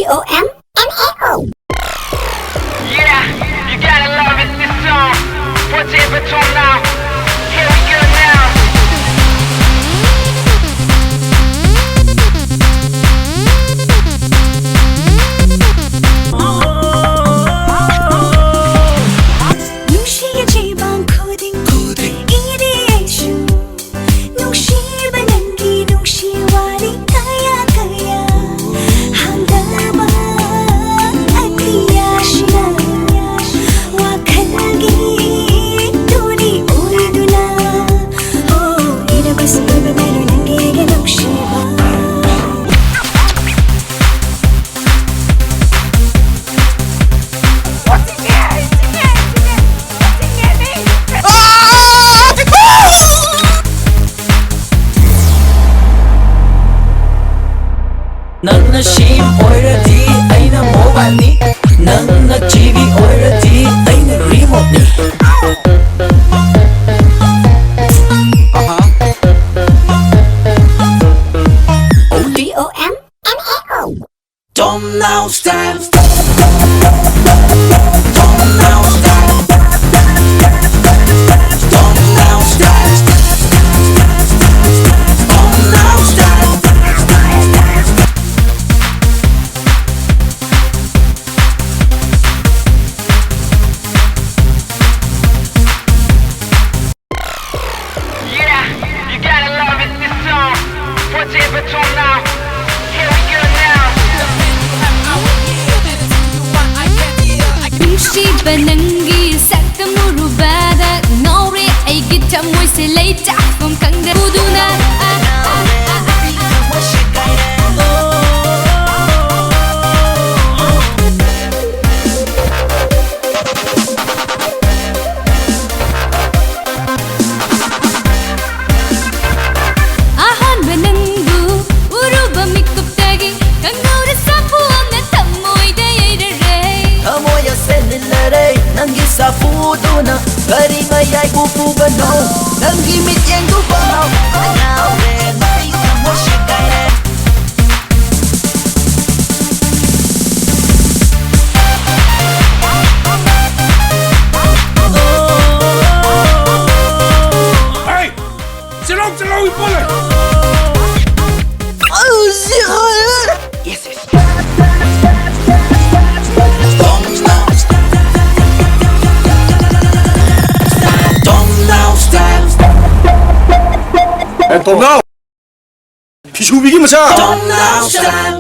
TOMNAO. Yeah, you gotta love it, this song. CHAYETPAA TOMNAO. Here we go now. nungshi jibang kuding ideation nungshi banangi nungshi wali kaya kaya handaba atiyashina wakalagi tuni oiduna oh idabas babelu nangi nungshi Nana shim already, aina mobile ni. Nana TV already, aina remote ni. TOMNAO. Tomnao style. Tomnao style. Tomnao style. Tomnao style. Yeah, you gotta love it, this song. CHAYETPAA TOMNAO. Here we go now. nungshi banangi sakta murubada ngore aigi thamoy se lei chakfam khangda uduna ahan banangu uruba mikuptagi kangaura sapu amna thamoy da yere Amoya senilare, nangi safuduna. Kari ngayay bubugano, nangi mityeng dubaw. Anawe, may samoshikay. Hey! Silong, ipole! Yes, yes. Tomnao style. tomnao! 비슈비기 마사! Tomnao style.